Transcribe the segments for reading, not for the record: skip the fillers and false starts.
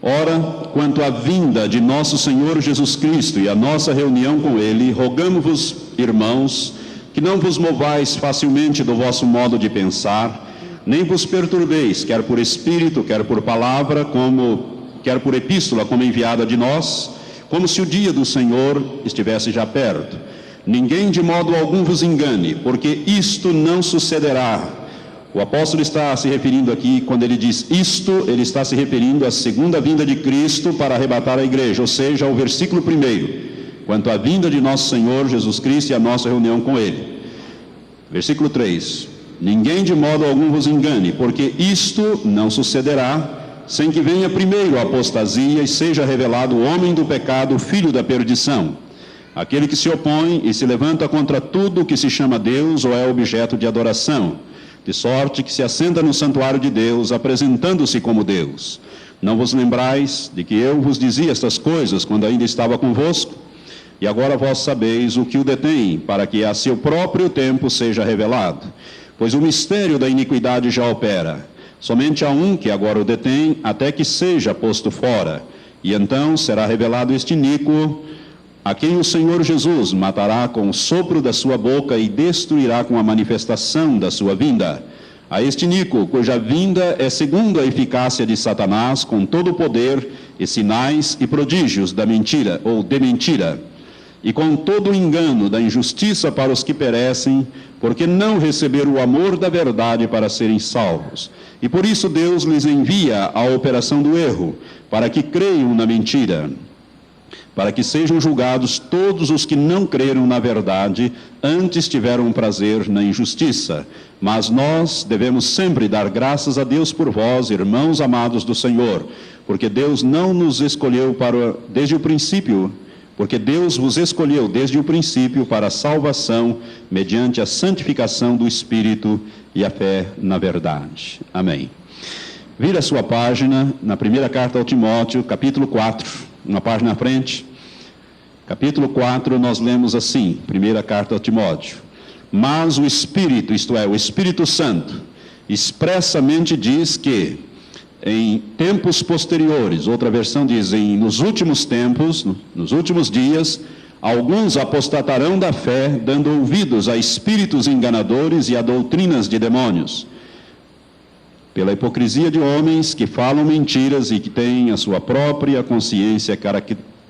Ora, quanto à vinda de nosso Senhor Jesus Cristo e a nossa reunião com Ele, rogamo-vos, irmãos, que não vos movais facilmente do vosso modo de pensar, nem vos perturbeis, quer por espírito, quer por palavra, quer por epístola, como enviada de nós, como se o dia do Senhor estivesse já perto. Ninguém de modo algum vos engane, porque isto não sucederá. O apóstolo está se referindo aqui, quando ele diz isto, ele está se referindo à segunda vinda de Cristo para arrebatar a igreja, ou seja, ao versículo 1, quanto à vinda de nosso Senhor Jesus Cristo e a nossa reunião com Ele. Versículo 3, ninguém de modo algum vos engane, porque isto não sucederá, sem que venha primeiro a apostasia e seja revelado o homem do pecado, o filho da perdição, aquele que se opõe e se levanta contra tudo que se chama Deus ou é objeto de adoração, de sorte que se assenta no santuário de Deus, apresentando-se como Deus. Não vos lembrais de que eu vos dizia estas coisas quando ainda estava convosco? E agora vós sabeis o que o detém, para que a seu próprio tempo seja revelado. Pois o mistério da iniquidade já opera. Somente há um que agora o detém, até que seja posto fora. E então será revelado este iníquo, a quem o Senhor Jesus matará com o sopro da sua boca e destruirá com a manifestação da sua vinda. A este iníquo, cuja vinda é segundo a eficácia de Satanás, com todo o poder e sinais e prodígios da mentira, ou de mentira, e com todo o engano da injustiça para os que perecem, porque não receberam o amor da verdade para serem salvos. E por isso Deus lhes envia a operação do erro, para que creiam na mentira, para que sejam julgados todos os que não creram na verdade, antes tiveram prazer na injustiça. Mas nós devemos sempre dar graças a Deus por vós, irmãos amados do Senhor, porque Deus não nos escolheu desde o princípio, porque Deus vos escolheu desde o princípio para a salvação, mediante a santificação do Espírito e a fé na verdade. Amém. Vira a sua página, na primeira carta ao Timóteo, capítulo 4, uma página à frente. Capítulo 4, nós lemos assim, primeira carta ao Timóteo. Mas o Espírito, isto é, o Espírito Santo, expressamente diz que, em tempos posteriores, outra versão diz, nos últimos tempos, nos últimos dias, alguns apostatarão da fé, dando ouvidos a espíritos enganadores e a doutrinas de demônios, pela hipocrisia de homens que falam mentiras e que têm a sua própria consciência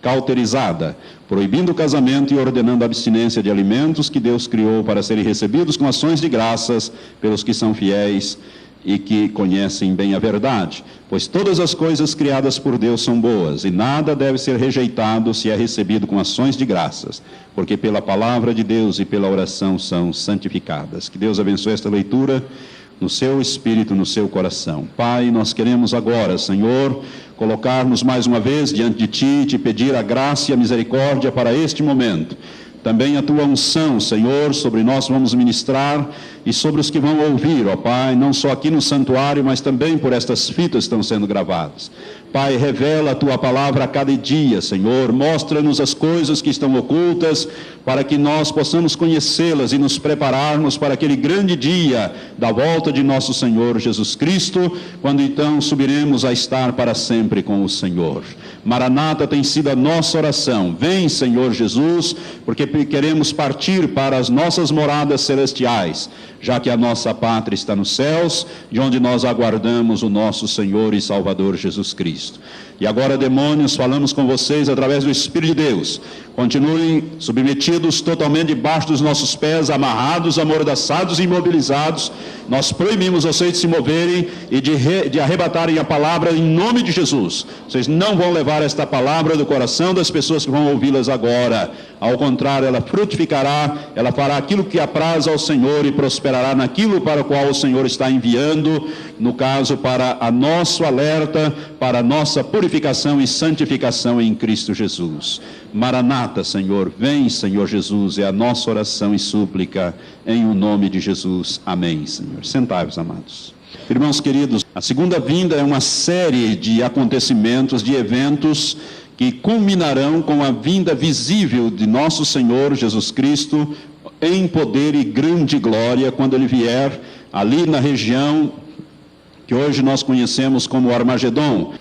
cauterizada, proibindo o casamento e ordenando a abstinência de alimentos que Deus criou para serem recebidos com ações de graças pelos que são fiéis e que conhecem bem a verdade. Pois todas as coisas criadas por Deus são boas, e nada deve ser rejeitado se é recebido com ações de graças, porque pela palavra de Deus e pela oração são santificadas. Que Deus abençoe esta leitura no seu espírito, no seu coração. Pai, nós queremos agora, Senhor, colocar-nos mais uma vez diante de Ti e Te pedir a graça e a misericórdia para este momento. Também a Tua unção, Senhor, sobre nós vamos ministrar e sobre os que vão ouvir, ó Pai, não só aqui no santuário, mas também por estas fitas que estão sendo gravadas. Pai, revela a Tua palavra a cada dia, Senhor, mostra-nos as coisas que estão ocultas, para que nós possamos conhecê-las e nos prepararmos para aquele grande dia da volta de nosso Senhor Jesus Cristo, quando então subiremos a estar para sempre com o Senhor. Maranata tem sido a nossa oração. Vem, Senhor Jesus, porque queremos partir para as nossas moradas celestiais, já que a nossa pátria está nos céus, de onde nós aguardamos o nosso Senhor e Salvador Jesus Cristo. E agora, demônios, falamos com vocês através do Espírito de Deus. Continuem submetidos totalmente debaixo dos nossos pés, amarrados, amordaçados e imobilizados. Nós proibimos vocês de se moverem e de arrebatarem a palavra em nome de Jesus. Vocês não vão levar esta palavra do coração das pessoas que vão ouvi-las agora. Ao contrário, ela frutificará, ela fará aquilo que apraz ao Senhor e prosperará naquilo para o qual o Senhor está enviando, no caso, para a nosso alerta, para a nossa purificação e santificação em Cristo Jesus. Maranata, Senhor, vem, Senhor Jesus, é a nossa oração e súplica, em o nome de Jesus. Amém, Senhor. Sentai-vos, amados. Irmãos queridos, a segunda vinda é uma série de acontecimentos, de eventos, que culminarão com a vinda visível de nosso Senhor Jesus Cristo, em poder e grande glória, quando Ele vier ali na região que hoje nós conhecemos como Armagedon.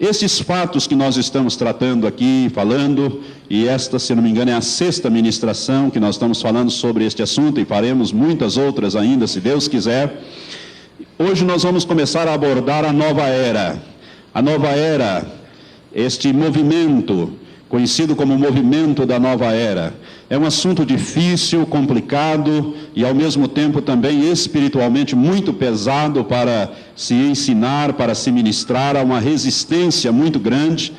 Esses fatos que nós estamos tratando aqui, falando, e esta, se não me engano, é a 6ª ministração que nós estamos falando sobre este assunto, e faremos muitas outras ainda, se Deus quiser. Hoje nós vamos começar a abordar a nova era. A nova era, este movimento, conhecido como movimento da nova era. É um assunto difícil, complicado e ao mesmo tempo também espiritualmente muito pesado para se ensinar, para se ministrar. Há uma resistência muito grande.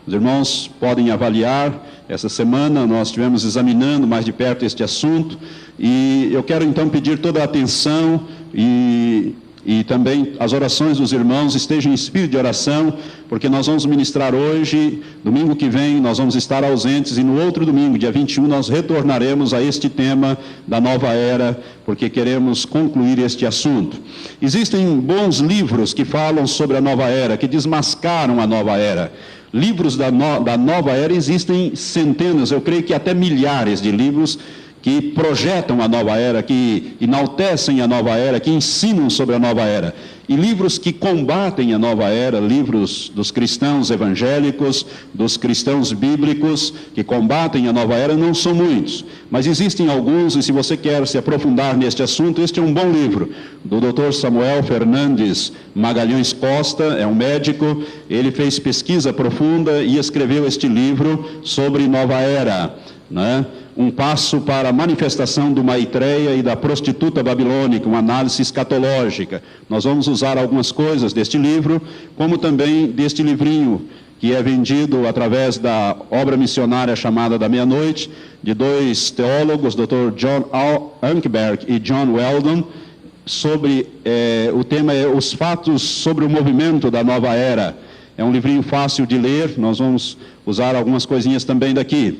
Os irmãos podem avaliar. Essa semana nós estivemos examinando mais de perto este assunto e eu quero então pedir toda a atenção e também as orações dos irmãos estejam em espírito de oração, porque nós vamos ministrar hoje, domingo que vem nós vamos estar ausentes e no outro domingo, dia 21, nós retornaremos a este tema da nova era, porque queremos concluir este assunto. Existem bons livros que falam sobre a nova era, que desmascaram a nova era. Livros da nova era existem centenas, eu creio que até milhares de livros que projetam a nova era, que enaltecem a nova era, que ensinam sobre a nova era. E livros que combatem a nova era, livros dos cristãos evangélicos, dos cristãos bíblicos, que combatem a nova era, não são muitos. Mas existem alguns, e se você quer se aprofundar neste assunto, este é um bom livro, do Dr. Samuel Fernandes Magalhães Costa, é um médico, ele fez pesquisa profunda e escreveu este livro sobre nova era, né? Um passo para a manifestação do Maitreya e da prostituta babilônica, uma análise escatológica. Nós vamos usar algumas coisas deste livro, como também deste livrinho, que é vendido através da obra missionária chamada Da Meia-Noite, de dois teólogos, Dr. John Ankerberg e John Weldon, sobre o tema é Os Fatos sobre o Movimento da Nova Era. É um livrinho fácil de ler, nós vamos usar algumas coisinhas também daqui.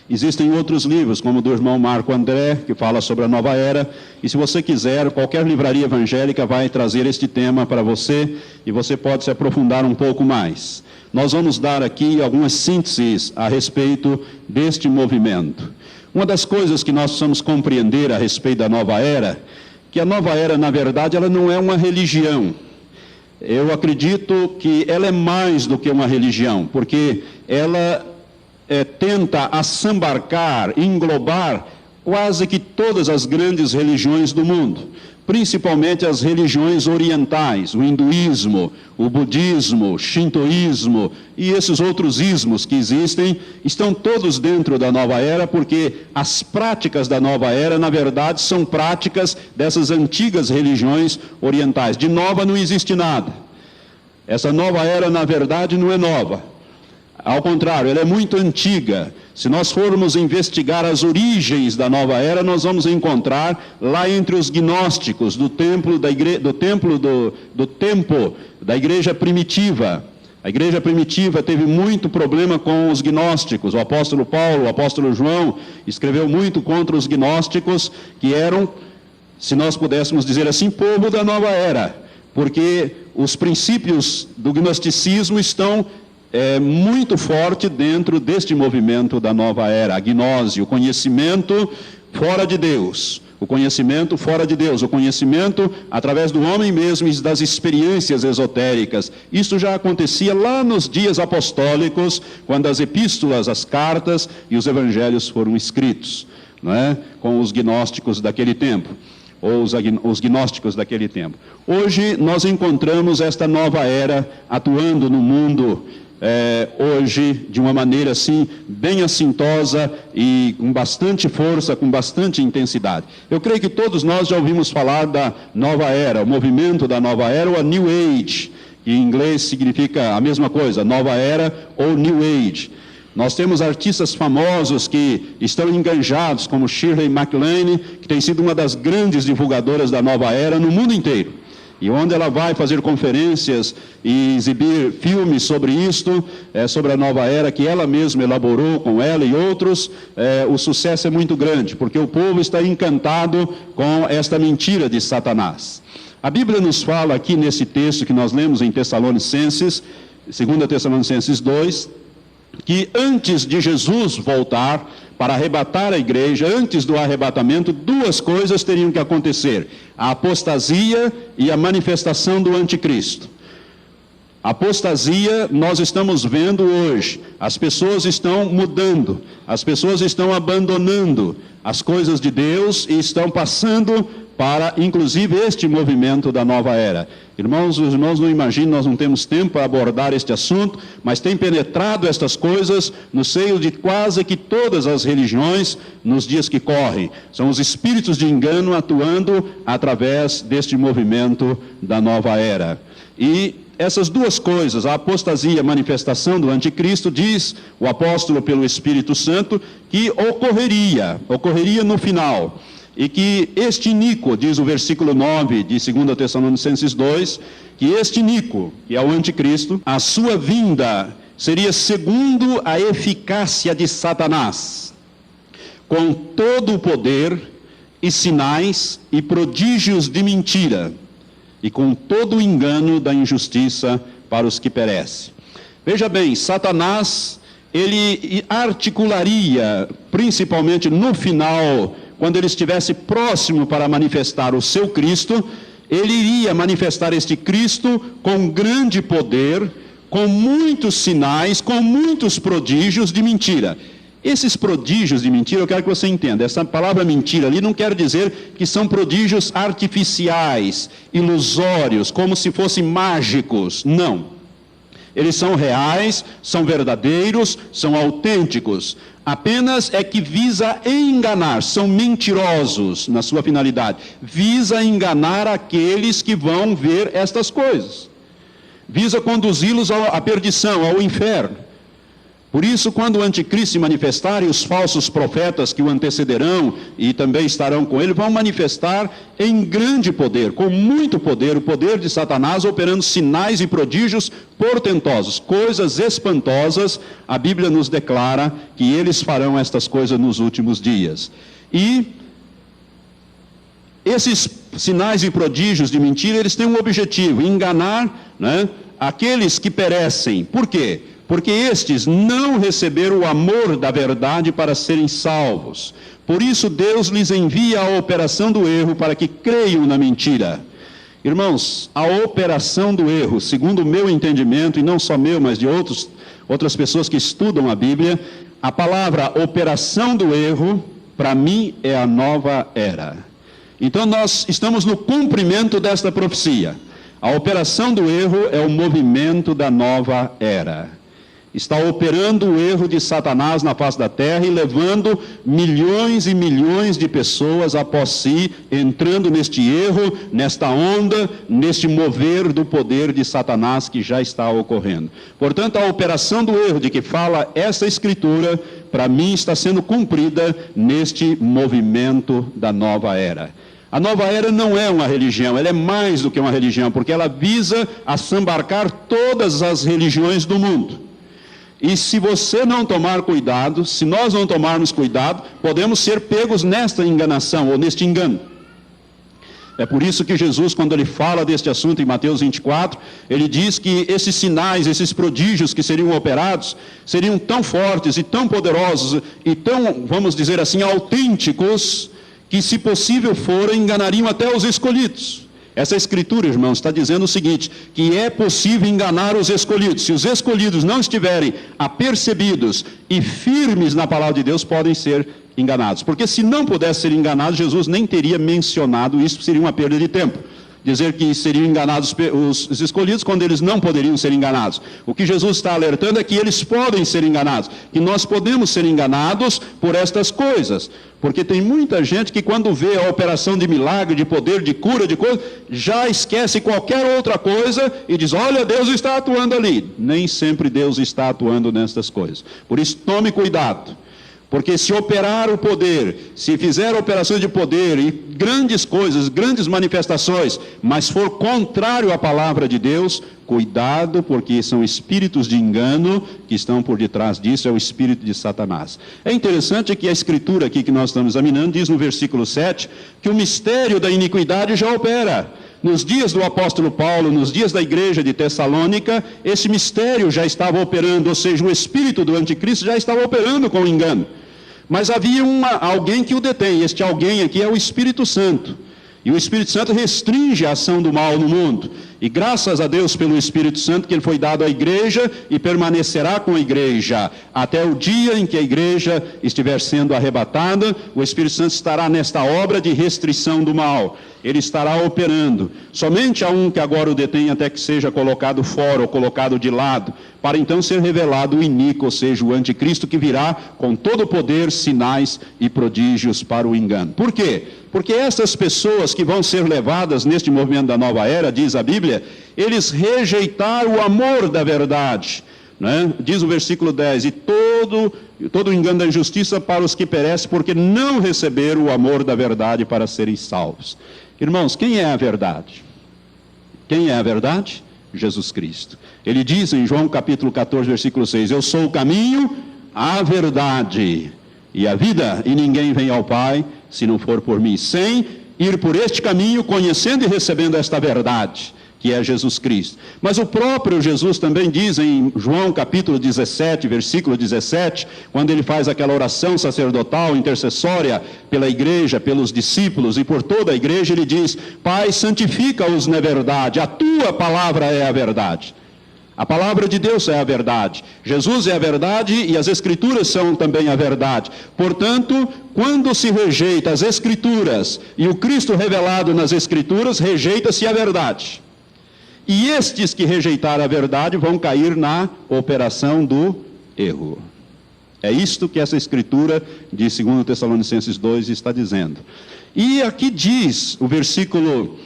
Existem outros livros, como o do irmão Marco André, que fala sobre a nova era, e se você quiser, qualquer livraria evangélica vai trazer este tema para você, e você pode se aprofundar um pouco mais. Nós vamos dar aqui algumas sínteses a respeito deste movimento. Uma das coisas que nós precisamos compreender a respeito da nova era, que a nova era, na verdade, ela não é uma religião. Eu acredito que ela é mais do que uma religião, porque ela tenta assambarcar, englobar quase que todas as grandes religiões do mundo, principalmente as religiões orientais, o hinduísmo, o budismo, o shintoísmo e esses outros ismos que existem, estão todos dentro da nova era, porque as práticas da nova era, na verdade, são práticas dessas antigas religiões orientais. De nova não existe nada. Essa nova era, na verdade, não é nova. Ao contrário, ela é muito antiga. Se nós formos investigar as origens da nova era, nós vamos encontrar lá entre os gnósticos do tempo da igreja primitiva. A igreja primitiva teve muito problema com os gnósticos. O apóstolo Paulo, o apóstolo João, escreveu muito contra os gnósticos, que eram, se nós pudéssemos dizer assim, povo da nova era, porque os princípios do gnosticismo estão muito forte dentro deste movimento da nova era, a gnose, o conhecimento fora de Deus, o conhecimento fora de Deus, o conhecimento através do homem mesmo e das experiências esotéricas. Isso já acontecia lá nos dias apostólicos, quando as epístolas, as cartas e os evangelhos foram escritos, não é? Com os gnósticos daquele tempo, ou os gnósticos daquele tempo. Hoje nós encontramos esta nova era atuando no mundo, hoje, de uma maneira assim, bem assintosa e com bastante força, com bastante intensidade. Eu creio que todos nós já ouvimos falar da nova era, o movimento da nova era, ou a New Age, que em inglês significa a mesma coisa, nova era ou New Age. Nós temos artistas famosos que estão enganjados, como Shirley MacLaine, que tem sido uma das grandes divulgadoras da nova era no mundo inteiro. E onde ela vai fazer conferências e exibir filmes sobre isto, sobre a nova era, que ela mesma elaborou com ela e outros, o sucesso é muito grande, porque o povo está encantado com esta mentira de Satanás. A Bíblia nos fala aqui nesse texto que nós lemos em Tessalonicenses, 2 Tessalonicenses 2, que antes de Jesus voltar para arrebatar a igreja, antes do arrebatamento, duas coisas teriam que acontecer: a apostasia e a manifestação do anticristo. Apostasia nós estamos vendo hoje. As pessoas estão mudando, as pessoas estão abandonando as coisas de Deus e estão passando para, inclusive, este movimento da nova era. Irmãos, os irmãos não imaginam, nós não temos tempo para abordar este assunto, mas tem penetrado estas coisas no seio de quase que todas as religiões nos dias que correm. São os espíritos de engano atuando através deste movimento da nova era. E essas duas coisas, a apostasia e a manifestação do anticristo, diz o apóstolo pelo Espírito Santo, que ocorreria no final. E que este iníquo, diz o versículo 9 de 2 Tessalonicenses 2, que este iníquo, que é o anticristo, a sua vinda seria segundo a eficácia de Satanás, com todo o poder e sinais e prodígios de mentira, e com todo o engano da injustiça para os que perecem. Veja bem, Satanás, ele articularia, principalmente no final, quando ele estivesse próximo para manifestar o seu Cristo, ele iria manifestar este Cristo com grande poder, com muitos sinais, com muitos prodígios de mentira. Esses prodígios de mentira, eu quero que você entenda, essa palavra mentira ali não quer dizer que são prodígios artificiais, ilusórios, como se fossem mágicos, não. Eles são reais, são verdadeiros, são autênticos. Apenas é que visa enganar, são mentirosos na sua finalidade. Visa enganar aqueles que vão ver estas coisas. Visa conduzi-los à perdição, ao inferno. Por isso, quando o anticristo se manifestar, e os falsos profetas que o antecederão e também estarão com ele, vão manifestar em grande poder, com muito poder, o poder de Satanás, operando sinais e prodígios portentosos, coisas espantosas. A Bíblia nos declara que eles farão estas coisas nos últimos dias. E esses sinais e prodígios de mentira, eles têm um objetivo: enganar, né, aqueles que perecem. Por quê? Porque estes não receberam o amor da verdade para serem salvos. Por isso Deus lhes envia a operação do erro para que creiam na mentira. Irmãos, a operação do erro, segundo o meu entendimento, e não só meu, mas de outras pessoas que estudam a Bíblia, a palavra operação do erro, para mim, é a nova era. Então nós estamos no cumprimento desta profecia. A operação do erro é o movimento da nova era. Está operando o erro de Satanás na face da terra e levando milhões e milhões de pessoas após si, entrando neste erro, nesta onda, neste mover do poder de Satanás que já está ocorrendo. Portanto, a operação do erro de que fala essa escritura, para mim, está sendo cumprida neste movimento da nova era. A nova era não é uma religião, ela é mais do que uma religião, porque ela visa assambarcar todas as religiões do mundo. E se você não tomar cuidado, se nós não tomarmos cuidado, podemos ser pegos nesta enganação ou neste engano. É por isso que Jesus, quando ele fala deste assunto em Mateus 24, ele diz que esses sinais, esses prodígios que seriam operados, seriam tão fortes e tão poderosos e tão, vamos dizer assim, autênticos, que se possível for, enganariam até os escolhidos. Essa escritura, irmãos, está dizendo o seguinte, que é possível enganar os escolhidos. Se os escolhidos não estiverem apercebidos e firmes na palavra de Deus, podem ser enganados. Porque se não pudesse ser enganado, Jesus nem teria mencionado isso, seria uma perda de tempo. Dizer que seriam enganados os escolhidos quando eles não poderiam ser enganados. O que Jesus está alertando é que eles podem ser enganados, que nós podemos ser enganados por estas coisas. Porque tem muita gente que quando vê a operação de milagre, de poder, de cura, de coisa, já esquece qualquer outra coisa e diz, olha, Deus está atuando ali. Nem sempre Deus está atuando nestas coisas. Por isso, tome cuidado. Porque se operar o poder, se fizer operações de poder e grandes coisas, grandes manifestações, mas for contrário à palavra de Deus, cuidado, porque são espíritos de engano que estão por detrás disso, é o espírito de Satanás. É interessante que a escritura aqui que nós estamos examinando diz no versículo 7, que o mistério da iniquidade já opera. Nos dias do apóstolo Paulo, nos dias da igreja de Tessalônica, esse mistério já estava operando, ou seja, o espírito do anticristo já estava operando com engano. Mas havia alguém que o detém, este alguém aqui é o Espírito Santo. E o Espírito Santo restringe a ação do mal no mundo. E graças a Deus pelo Espírito Santo que ele foi dado à igreja e permanecerá com a igreja até o dia em que a igreja estiver sendo arrebatada. O Espírito Santo estará nesta obra de restrição do mal. Ele estará operando. Somente há um que agora o detém até que seja colocado fora ou colocado de lado, para então ser revelado o iníquo, ou seja, o anticristo, que virá com todo o poder, sinais e prodígios para o engano. Por quê? Porque essas pessoas que vão ser levadas neste movimento da nova era, diz a Bíblia, eles rejeitaram o amor da verdade. Né? Diz o versículo 10, e todo o engano da injustiça para os que perecem, porque não receberam o amor da verdade para serem salvos. Irmãos, quem é a verdade? Quem é a verdade? Jesus Cristo. Ele diz em João capítulo 14, versículo 6, eu sou o caminho, a verdade e a vida, e ninguém vem ao Pai se não for por mim, sem ir por este caminho, conhecendo e recebendo esta verdade, que é Jesus Cristo. Mas o próprio Jesus também diz em João capítulo 17, versículo 17, quando ele faz aquela oração sacerdotal, intercessória, pela igreja, pelos discípulos e por toda a igreja, ele diz, Pai, santifica-os na verdade, a tua palavra é a verdade. A palavra de Deus é a verdade. Jesus é a verdade e as Escrituras são também a verdade. Portanto, quando se rejeita as Escrituras e o Cristo revelado nas Escrituras, rejeita-se a verdade. E estes que rejeitaram a verdade vão cair na operação do erro. É isto que essa Escritura de 2 Tessalonicenses 2 está dizendo. E aqui diz, o versículo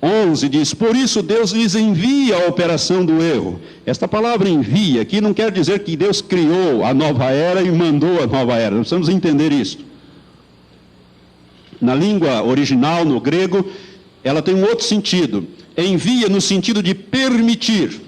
11 diz, por isso Deus lhes envia a operação do erro. Esta palavra envia aqui não quer dizer que Deus criou a nova era e mandou a nova era. Nós precisamos entender isso. Na língua original, no grego, ela tem um outro sentido. Envia no sentido de permitir.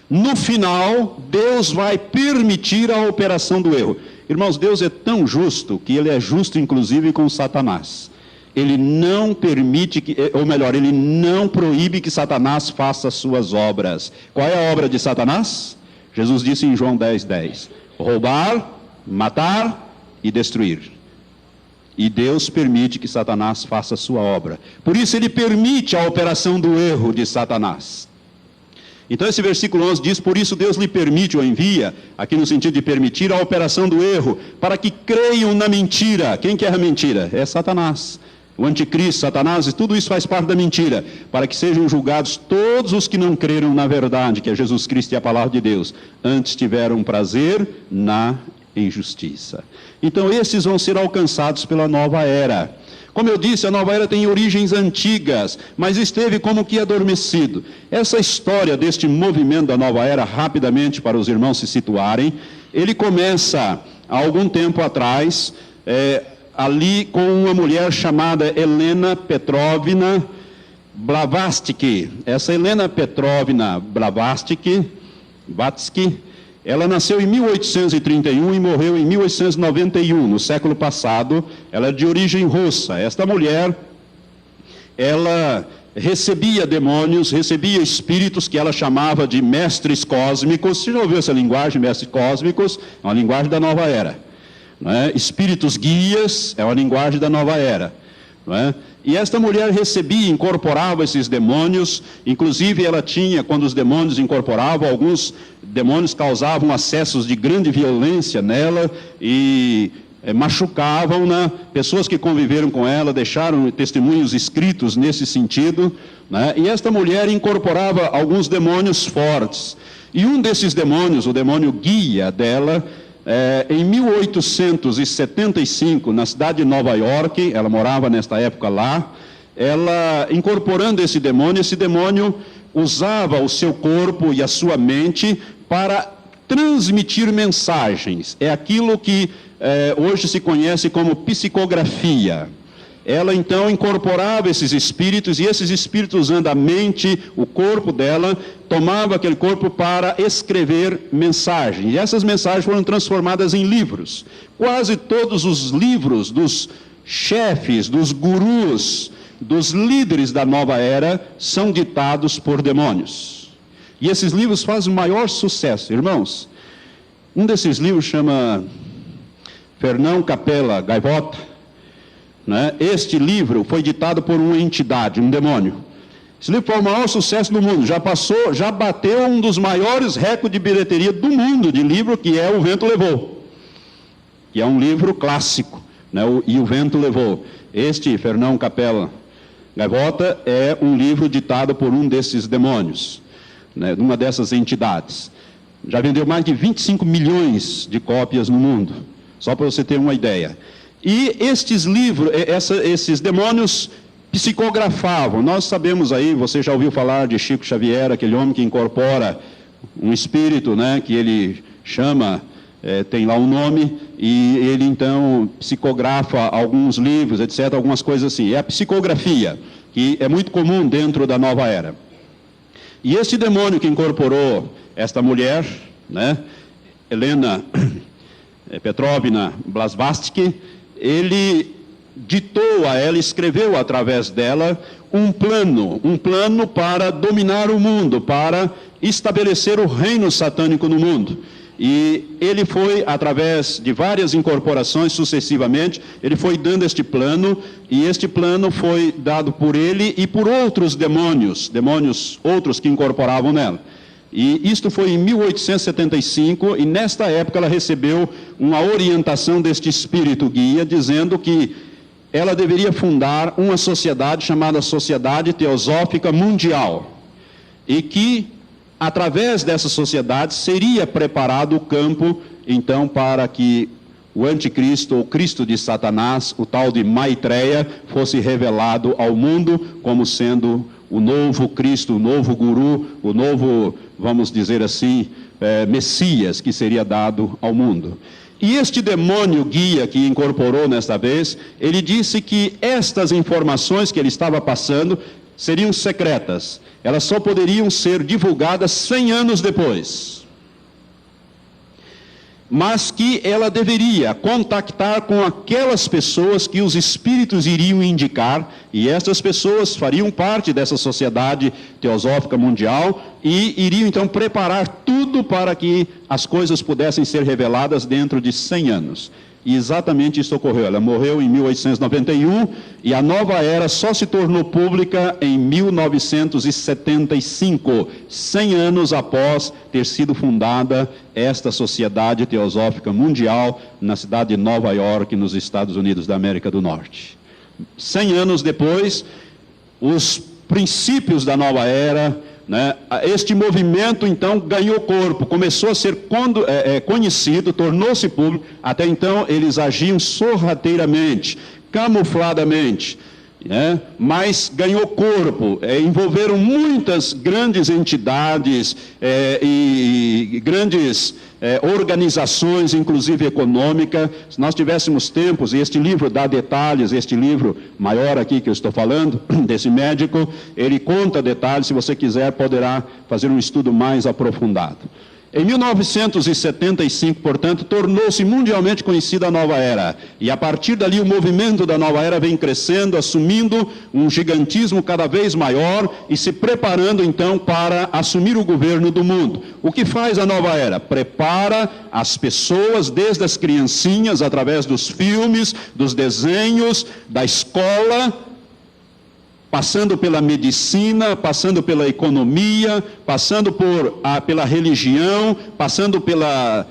No final, Deus vai permitir a operação do erro. Irmãos, Deus é tão justo que Ele é justo inclusive com Satanás. Ele não permite, ou melhor, Ele não proíbe que Satanás faça suas obras. Qual é a obra de Satanás? Jesus disse em João 10:10, roubar, matar e destruir. E Deus permite que Satanás faça a sua obra. Por isso Ele permite a operação do erro de Satanás. Então esse versículo 11 diz, por isso Deus lhe permite ou envia, aqui no sentido de permitir, a operação do erro, para que creiam na mentira. Quem que é a mentira? É Satanás. O anticristo, Satanás, e tudo isso faz parte da mentira, para que sejam julgados todos os que não creram na verdade, que é Jesus Cristo e a palavra de Deus, antes tiveram prazer na injustiça. Então esses vão ser alcançados pela nova era. Como eu disse, a nova era tem origens antigas, mas esteve como que adormecido. Essa história deste movimento da nova era, rapidamente para os irmãos se situarem, ele começa há algum tempo atrás, ali com uma mulher chamada Helena Petrovna Blavatsky. Essa Helena Petrovna Blavatsky, ela nasceu em 1831 e morreu em 1891, no século passado. Ela é de origem russa. Esta mulher, ela recebia demônios, recebia espíritos que ela chamava de mestres cósmicos. Você já ouviu essa linguagem, mestres cósmicos? É uma linguagem da nova era. Não é? Espíritos guias, é uma linguagem da nova era. Não é? E esta mulher recebia, incorporava esses demônios, inclusive ela tinha, quando os demônios incorporavam, alguns demônios causavam acessos de grande violência nela e machucavam-na. Pessoas que conviveram com ela deixaram testemunhos escritos nesse sentido, né? E esta mulher incorporava alguns demônios fortes. E um desses demônios, o demônio guia dela, em 1875, na cidade de Nova York, ela morava nesta época lá, ela, incorporando esse demônio usava o seu corpo e a sua mente para transmitir mensagens. É aquilo que hoje se conhece como psicografia. Ela então incorporava esses espíritos, e esses espíritos, usando a mente, o corpo dela, tomava aquele corpo para escrever mensagens. E essas mensagens foram transformadas em livros. Quase todos os livros dos chefes, dos gurus, dos líderes da nova era, são ditados por demônios. E esses livros fazem o maior sucesso. Irmãos, um desses livros chama Fernão Capella Gaivota. Este livro foi ditado por uma entidade, um demônio. Esse livro foi o maior sucesso do mundo, já bateu um dos maiores recordes de bilheteria do mundo de livro, que é O Vento Levou, que é um livro clássico, né? E O Vento Levou. Este, Fernão Capella Gaivota, é um livro ditado por um desses demônios, né? Uma dessas entidades. Já vendeu mais de 25 milhões de cópias no mundo, só para você ter uma ideia. E estes livros, esses demônios psicografavam. Nós sabemos aí, você já ouviu falar de Chico Xavier, aquele homem que incorpora um espírito, né, que ele chama, tem lá um nome, e ele então psicografa alguns livros, etc., algumas coisas assim. É a psicografia, que é muito comum dentro da nova era. E esse demônio que incorporou esta mulher, né, Helena Petrovna Blavatsky, ele ditou a ela, escreveu através dela um plano para dominar o mundo, para estabelecer o reino satânico no mundo. E ele foi, através de várias incorporações sucessivamente, ele foi dando este plano, e este plano foi dado por ele e por outros demônios outros que incorporavam nela. E isto foi em 1875, e nesta época ela recebeu uma orientação deste espírito guia, dizendo que ela deveria fundar uma sociedade chamada Sociedade Teosófica Mundial, e que, através dessa sociedade, seria preparado o campo, então, para que o anticristo, ou Cristo de Satanás, o tal de Maitreya, fosse revelado ao mundo como sendo o novo Cristo, o novo guru, o novo, vamos dizer assim, Messias, que seria dado ao mundo. E este demônio guia que incorporou nesta vez, ele disse que estas informações que ele estava passando seriam secretas. Elas só poderiam ser divulgadas 100 anos depois. Mas que ela deveria contactar com aquelas pessoas que os espíritos iriam indicar, e essas pessoas fariam parte dessa sociedade teosófica mundial e iriam então preparar tudo para que as coisas pudessem ser reveladas dentro de 100 anos. E exatamente isso ocorreu. Ela morreu em 1891 e a nova era só se tornou pública em 1975, 100 anos após ter sido fundada esta Sociedade Teosófica Mundial na cidade de Nova York, nos Estados Unidos da América do Norte. 100 anos depois, os princípios da nova era, né, este movimento então ganhou corpo, começou a ser conhecido, tornou-se público. Até então eles agiam sorrateiramente, camufladamente, né, mas ganhou corpo, envolveram muitas grandes entidades e grandes organizações, inclusive econômica. Se nós tivéssemos tempos, e este livro dá detalhes, este livro maior aqui que eu estou falando, desse médico, ele conta detalhes, se você quiser poderá fazer um estudo mais aprofundado. Em 1975, portanto, tornou-se mundialmente conhecida a nova era. E a partir dali o movimento da nova era vem crescendo, assumindo um gigantismo cada vez maior e se preparando então para assumir o governo do mundo. O que faz a nova era? Prepara as pessoas, desde as criancinhas, através dos filmes, dos desenhos, da escola, passando pela medicina, passando pela economia, passando pela religião, passando pela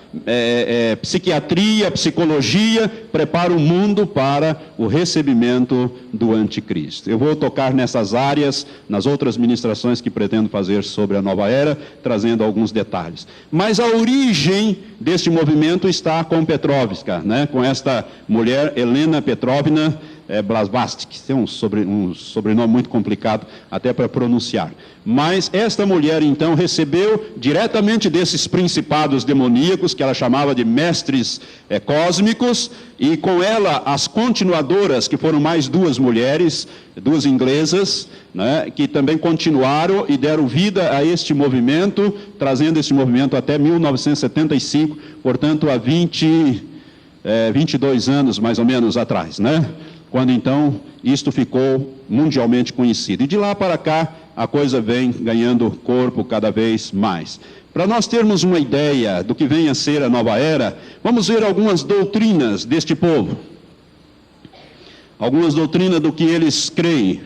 psiquiatria, psicologia, prepara o mundo para o recebimento do anticristo. Eu vou tocar nessas áreas, nas outras ministrações que pretendo fazer sobre a nova era, trazendo alguns detalhes. Mas a origem deste movimento está com Petrovska, né? Com esta mulher, Helena Petrovna Blavatsky, tem um sobrenome muito complicado até para pronunciar. Mas esta mulher então recebeu diretamente desses principados demoníacos, que ela chamava de mestres cósmicos, e com ela as continuadoras, que foram mais duas mulheres, duas inglesas, né, que também continuaram e deram vida a este movimento, trazendo este movimento até 1975, portanto há 22 anos mais ou menos atrás, né? Quando então isto ficou mundialmente conhecido. E de lá para cá a coisa vem ganhando corpo cada vez mais. Para nós termos uma ideia do que vem a ser a nova era, vamos ver algumas doutrinas deste povo. Algumas doutrinas do que eles creem.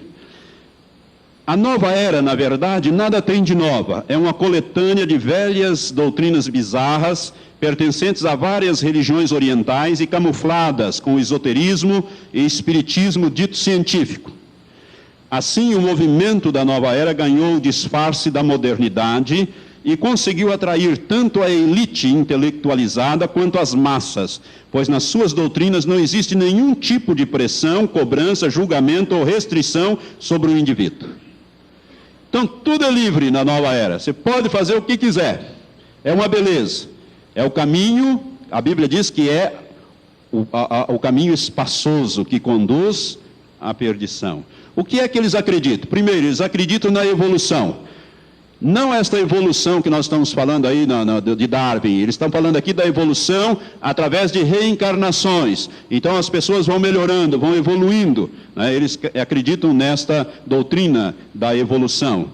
A nova era, na verdade, nada tem de nova. É uma coletânea de velhas doutrinas bizarras, pertencentes a várias religiões orientais e camufladas com o esoterismo e espiritismo dito científico. Assim, o movimento da nova era ganhou o disfarce da modernidade e conseguiu atrair tanto a elite intelectualizada quanto as massas, pois nas suas doutrinas não existe nenhum tipo de pressão, cobrança, julgamento ou restrição sobre o indivíduo. Então, tudo é livre na nova era. Você pode fazer o que quiser. É uma beleza. É o caminho, a Bíblia diz que é o caminho espaçoso que conduz à perdição. O que é que eles acreditam? Primeiro, eles acreditam na evolução. Não esta evolução que nós estamos falando aí de Darwin. Eles estão falando aqui da evolução através de reencarnações. Então as pessoas vão melhorando, vão evoluindo, né? Eles acreditam nesta doutrina da evolução.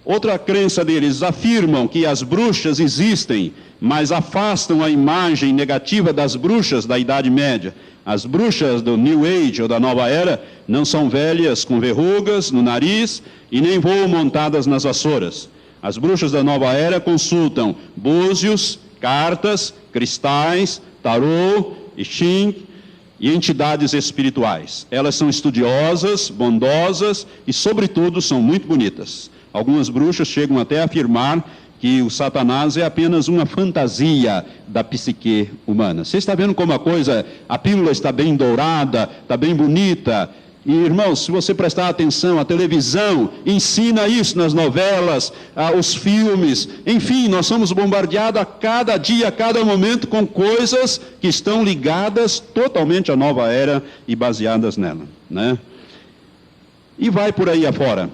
Outra crença deles, afirmam que as bruxas existem, mas afastam a imagem negativa das bruxas da Idade Média. As bruxas do New Age ou da Nova Era não são velhas com verrugas no nariz e nem voam montadas nas vassouras. As bruxas da Nova Era consultam búzios, cartas, cristais, tarô, I Ching e entidades espirituais. Elas são estudiosas, bondosas e, sobretudo, são muito bonitas. Algumas bruxas chegam até a afirmar que o Satanás é apenas uma fantasia da psique humana. Você está vendo como a pílula está bem dourada, está bem bonita. E, irmãos, se você prestar atenção, a televisão ensina isso nas novelas, os filmes, enfim, nós somos bombardeados a cada dia, a cada momento com coisas que estão ligadas totalmente à nova era e baseadas nela, né? E vai por aí afora.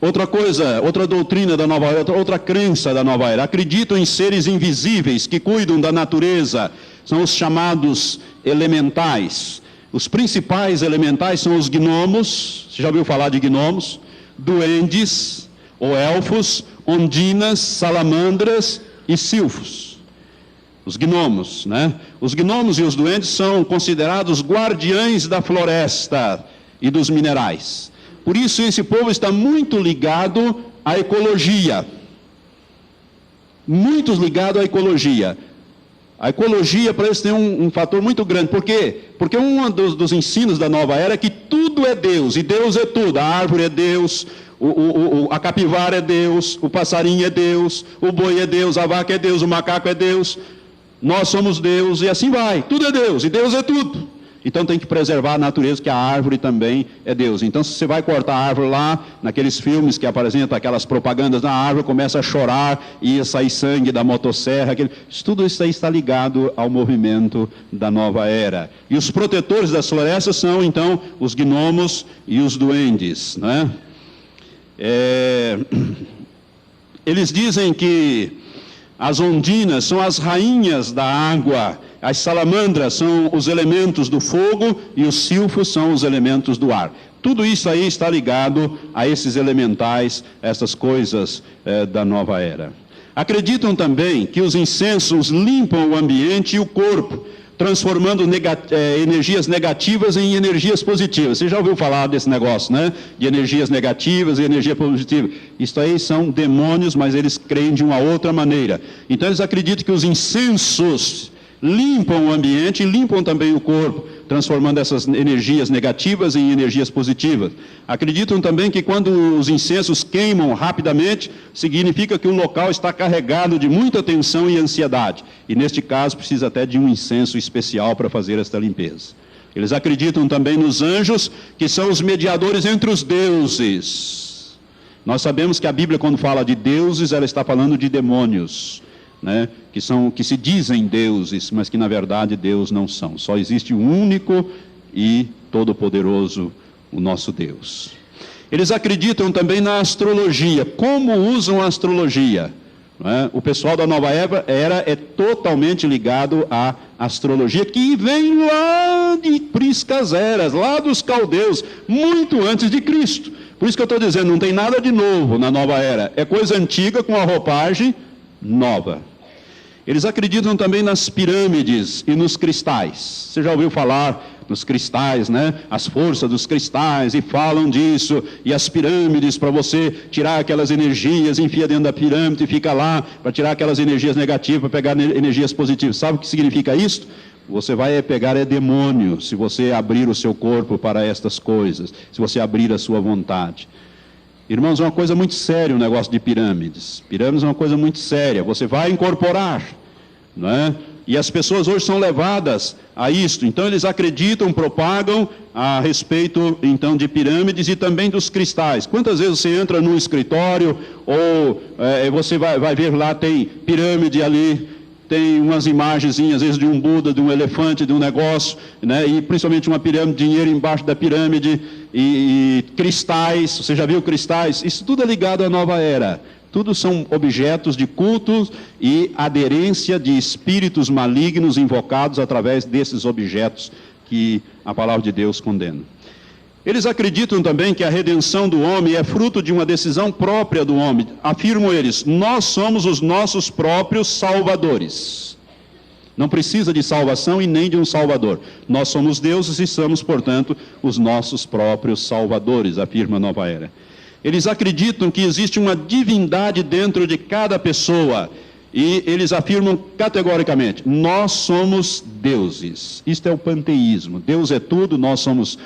Outra coisa, outra doutrina da nova era, outra crença da nova era, acreditam em seres invisíveis que cuidam da natureza, são os chamados elementais. Os principais elementais são os gnomos, você já ouviu falar de gnomos? Duendes, ou elfos, ondinas, salamandras e silfos. Os gnomos, né? Os gnomos e os duendes são considerados guardiães da floresta e dos minerais. Por isso, esse povo está muito ligado à ecologia. Muito ligado à ecologia. A ecologia, para eles, tem um fator muito grande. Por quê? Porque um dos ensinos da nova era é que tudo é Deus, e Deus é tudo. A árvore é Deus, a capivara é Deus, o passarinho é Deus, o boi é Deus, a vaca é Deus, o macaco é Deus. Nós somos Deus, e assim vai. Tudo é Deus, e Deus é tudo. Então tem que preservar a natureza, que a árvore também é Deus. Então se você vai cortar a árvore lá, naqueles filmes que apresentam aquelas propagandas na árvore, começa a chorar e ia sair sangue da motosserra. Tudo isso aí está ligado ao movimento da nova era. E os protetores das florestas são então os gnomos e os duendes, né? Eles dizem que as ondinas são as rainhas da água, as salamandras são os elementos do fogo e os silfos são os elementos do ar. Tudo isso aí está ligado a esses elementais, essas coisas da nova era. Acreditam também que os incensos limpam o ambiente e o corpo, transformando energias negativas em energias positivas. Você já ouviu falar desse negócio, né? De energias negativas e energia positiva. Isso aí são demônios, mas eles creem de uma outra maneira. Então eles acreditam que os incensos limpam o ambiente e limpam também o corpo, transformando essas energias negativas em energias positivas. Acreditam também que quando os incensos queimam rapidamente, significa que o local está carregado de muita tensão e ansiedade. E neste caso precisa até de um incenso especial para fazer esta limpeza. Eles acreditam também nos anjos, que são os mediadores entre os deuses. Nós sabemos que a Bíblia, quando fala de deuses, ela está falando de demônios, né? Que se dizem deuses, mas que na verdade Deus não são. Só existe um único e todo-poderoso, o nosso Deus. Eles acreditam também na astrologia. Como usam a astrologia? Né? O pessoal da nova era é totalmente ligado à astrologia, que vem lá de priscas eras, lá dos caldeus, muito antes de Cristo. Por isso que eu estou dizendo, não tem nada de novo na nova era. É coisa antiga com a roupagem nova. Eles acreditam também nas pirâmides e nos cristais. Você já ouviu falar nos cristais, né? As forças dos cristais, e falam disso, e as pirâmides, para você tirar aquelas energias, enfia dentro da pirâmide e fica lá, para tirar aquelas energias negativas, para pegar energias positivas. Sabe o que significa isso? Você vai pegar demônio, se você abrir o seu corpo para estas coisas, se você abrir a sua vontade. Irmãos, é uma coisa muito séria o negócio de pirâmides. Pirâmides é uma coisa muito séria, você vai incorporar, não é? E as pessoas hoje são levadas a isto. Então eles acreditam, propagam a respeito então de pirâmides e também dos cristais. Quantas vezes você entra num escritório ou você vai ver lá, tem pirâmide ali, tem umas imagenzinhas, às vezes de um Buda, de um elefante, de um negócio, né? E principalmente uma pirâmide, dinheiro embaixo da pirâmide, e cristais. Você já viu cristais? Isso tudo é ligado à nova era. Tudo são objetos de culto e aderência de espíritos malignos invocados através desses objetos que a palavra de Deus condena. Eles acreditam também que a redenção do homem é fruto de uma decisão própria do homem. Afirmam eles, nós somos os nossos próprios salvadores. Não precisa de salvação e nem de um salvador. Nós somos deuses e somos, portanto, os nossos próprios salvadores, afirma a Nova Era. Eles acreditam que existe uma divindade dentro de cada pessoa. E eles afirmam categoricamente, nós somos deuses. Isto é o panteísmo. Deus é tudo, nós somos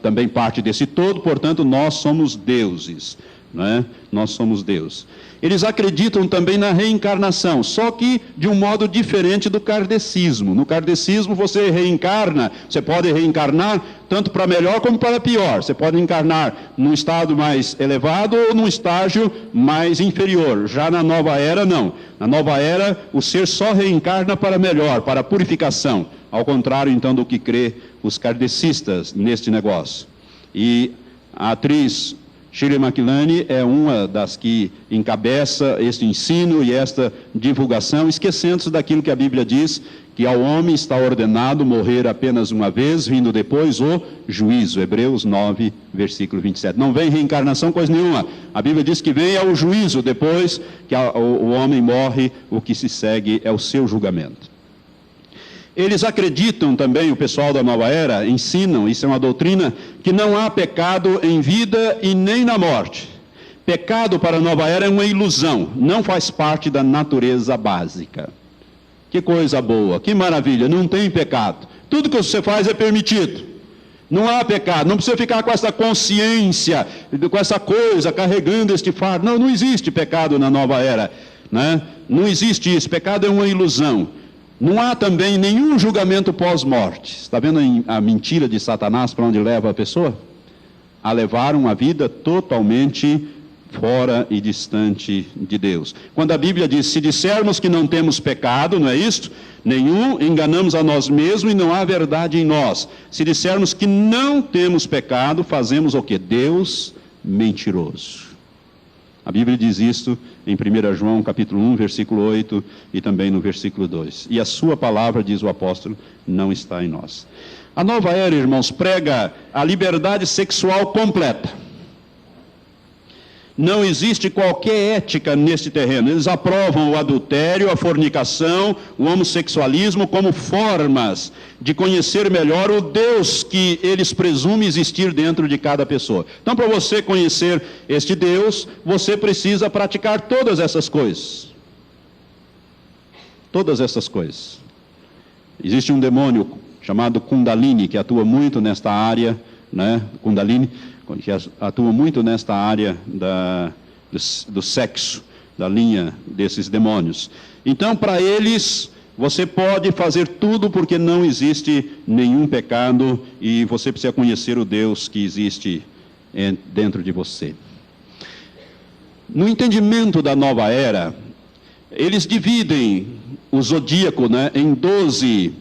também parte desse todo, portanto, nós somos deuses. Não é? Nós somos Deus. Eles acreditam também na reencarnação, só que de um modo diferente do kardecismo. No kardecismo você reencarna, você pode reencarnar tanto para melhor como para pior. Você pode encarnar num estado mais elevado ou num estágio mais inferior. Já na nova era, não. Na nova era, o ser só reencarna para melhor, para purificação. Ao contrário, então, do que crê os kardecistas neste negócio. E a atriz Shirley MacLaine é uma das que encabeça este ensino e esta divulgação, esquecendo-se daquilo que a Bíblia diz, que ao homem está ordenado morrer apenas uma vez, vindo depois o juízo. Hebreus 9, versículo 27. Não vem reencarnação coisa nenhuma. A Bíblia diz que vem o juízo, depois que o homem morre, o que se segue é o seu julgamento. Eles acreditam também, o pessoal da Nova Era, ensinam, isso é uma doutrina, que não há pecado em vida e nem na morte. Pecado para a Nova Era é uma ilusão, não faz parte da natureza básica. Que coisa boa, que maravilha, não tem pecado. Tudo que você faz é permitido. Não há pecado, não precisa ficar com essa consciência, com essa coisa, carregando este fardo. Não, não existe pecado na Nova Era, né? Não existe isso, pecado é uma ilusão. Não há também nenhum julgamento pós-morte. Está vendo a mentira de Satanás para onde leva a pessoa? A levar uma vida totalmente fora e distante de Deus. Quando a Bíblia diz, se dissermos que não temos pecado, não é isto? Nenhum, enganamos a nós mesmos e não há verdade em nós. Se dissermos que não temos pecado, fazemos o quê? Deus mentiroso. A Bíblia diz isso em 1 João capítulo 1, versículo 8 e também no versículo 2. E a sua palavra, diz o apóstolo, não está em nós. A Nova Era, irmãos, prega a liberdade sexual completa. Não existe qualquer ética neste terreno. Eles aprovam o adultério, a fornicação, o homossexualismo como formas de conhecer melhor o Deus que eles presumem existir dentro de cada pessoa. Então, para você conhecer este Deus, você precisa praticar todas essas coisas. Todas essas coisas. Existe um demônio chamado Kundalini, que atua muito nesta área, né? Kundalini, que atua muito nesta área do sexo, da linha desses demônios. Então, para eles, você pode fazer tudo porque não existe nenhum pecado e você precisa conhecer o Deus que existe dentro de você. No entendimento da nova era, eles dividem o zodíaco, né, em 12